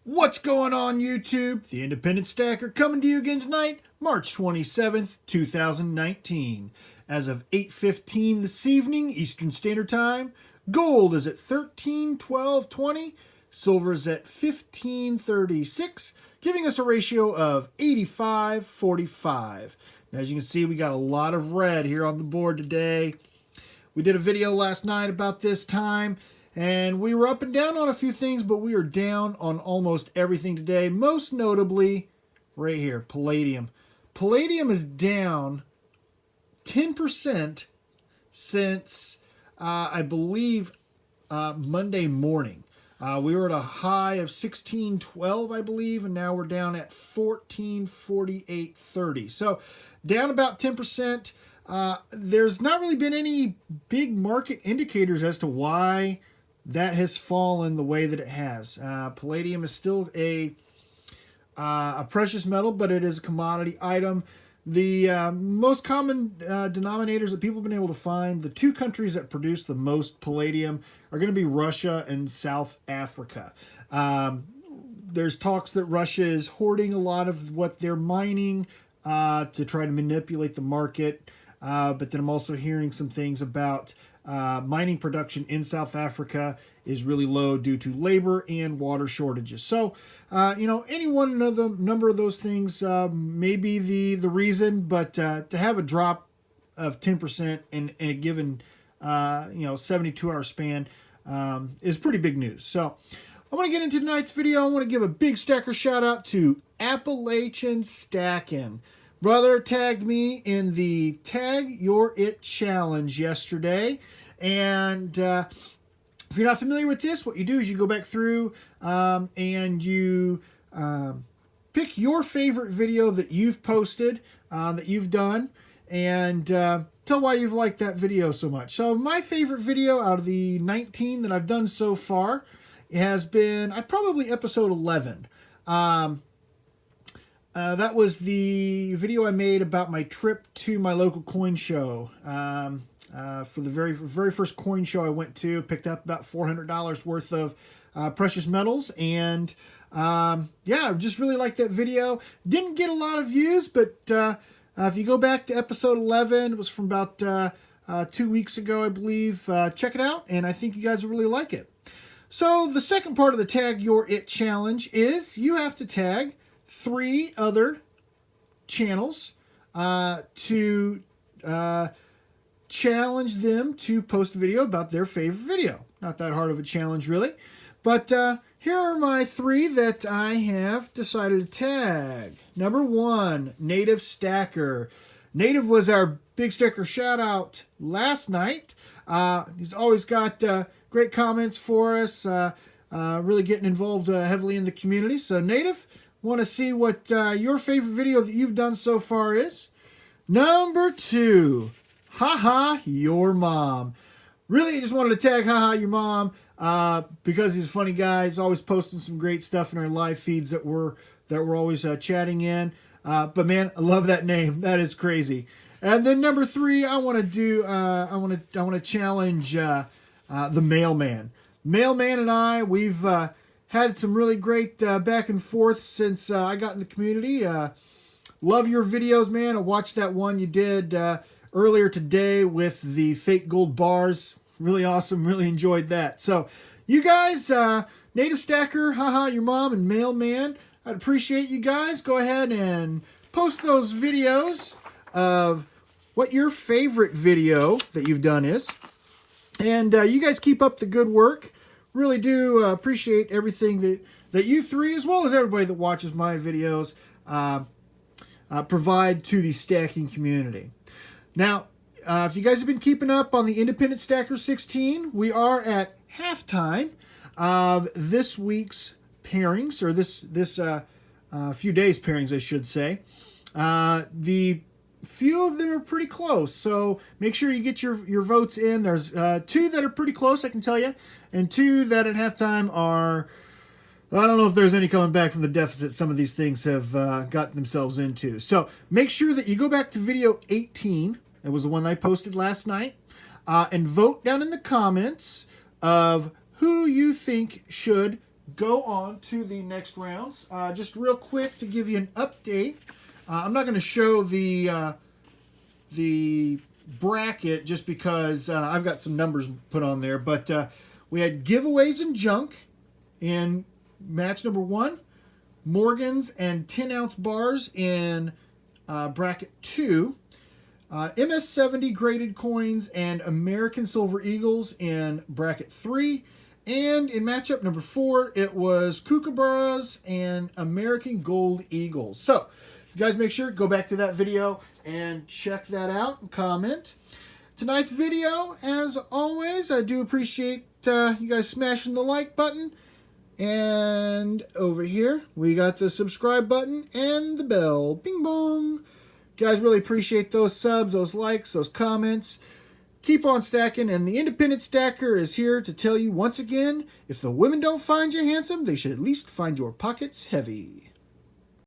What's going on, YouTube? The Independent Stacker coming to you again tonight, March 27th, 2019. As of 8:15 this evening, Eastern Standard Time, gold is at 13.1220, silver is at 15.36, giving us a ratio of 85:45. Now, as you can see, we got a lot of red here on the board today. We did a video last night about this time, and we were up and down on a few things, but we are down on almost everything today. Most notably, right here, palladium. Palladium is down 10% since, I believe, Monday morning. We were at a high of 16.12, I believe, and now we're down at 14.48.30. So down about 10%. There's not really been any big market indicators as to why that has fallen the way that it has. Palladium is still a precious metal, but it is a commodity item. The most common denominators that people have been able to find, the two countries that produce the most palladium are going to be Russia and South Africa. There's talks that Russia is hoarding a lot of what they're mining to try to manipulate the market. But then I'm also hearing some things about mining production in South Africa is really low due to labor and water shortages. So, any one of the number of those things may be the reason, but to have a drop of 10% in a given 72-hour span is pretty big news. So I want to get into tonight's video. I want to give a big stacker shout out to Appalachian Stackin. Brother tagged me in the Tag Your It Challenge yesterday. And if you're not familiar with this, what you do is you go back through and you pick your favorite video that you've posted, that you've done, and tell why you've liked that video so much. So my favorite video out of the 19 that I've done so far has been probably episode 11. That was the video I made about my trip to my local coin show. For the very first coin show I went to, picked up about $400 worth of precious metals, and I just really liked that video. Didn't get a lot of views, but if you go back to episode 11, it was from about 2 weeks ago, I believe. Check it out, and I think you guys will really like it. So the second part of the Tag Your It Challenge is you have to tag 3 other channels to challenge them to post a video about their favorite video. Not that hard of a challenge, really. But here are my 3 that I have decided to tag. Number 1, Native Stacker. Native was our big stacker shout out last night. He's always got great comments for us, really getting involved heavily in the community. So Native, want to see what your favorite video that you've done so far is. Number 2, Haha Your Mom. Really just wanted to tag Haha Your Mom because he's a funny guy. He's always posting some great stuff in our live feeds that we're always chatting in. But man, I love that name. That is crazy. And then number 3, I want to challenge the Mailman. Mailman and I, we've had some really great back and forth since I got in the community. Love your videos, man. I watched that one you did earlier today with the fake gold bars. Really awesome. Really enjoyed that. So you guys, Native Stacker, Haha Your Mom, and Mailman, I'd appreciate you guys. Go ahead and post those videos of what your favorite video that you've done is. And you guys keep up the good work. Really do appreciate everything that you 3, as well as everybody that watches my videos, provide to the stacking community. Now, if you guys have been keeping up on the Independent Stacker 16, we are at halftime of this week's pairings, or this few days pairings, I should say. The few of them are pretty close, so make sure you get your votes in. There's 2 that are pretty close, I can tell you, and 2 that at halftime are, I don't know if there's any coming back from the deficit some of these things have gotten themselves into. So make sure that you go back to video 18. It was the one I posted last night, and vote down in the comments of who you think should go on to the next rounds. Just real quick to give you an update. I'm not going to show the bracket just because I've got some numbers put on there. But we had giveaways and junk in match number 1. Morgans and 10-ounce bars in bracket 2. MS-70 graded coins and American Silver Eagles in bracket 3. And in matchup number 4, it was Kookaburras and American Gold Eagles. So, you guys make sure, go back to that video and check that out and comment. Tonight's video, as always, I do appreciate you guys smashing the like button. And over here, we got the subscribe button and the bell. Bing bong. Guys, really appreciate those subs, those likes, those comments. Keep on stacking, and the Independent Stacker is here to tell you once again, if the women don't find you handsome, they should at least find your pockets heavy.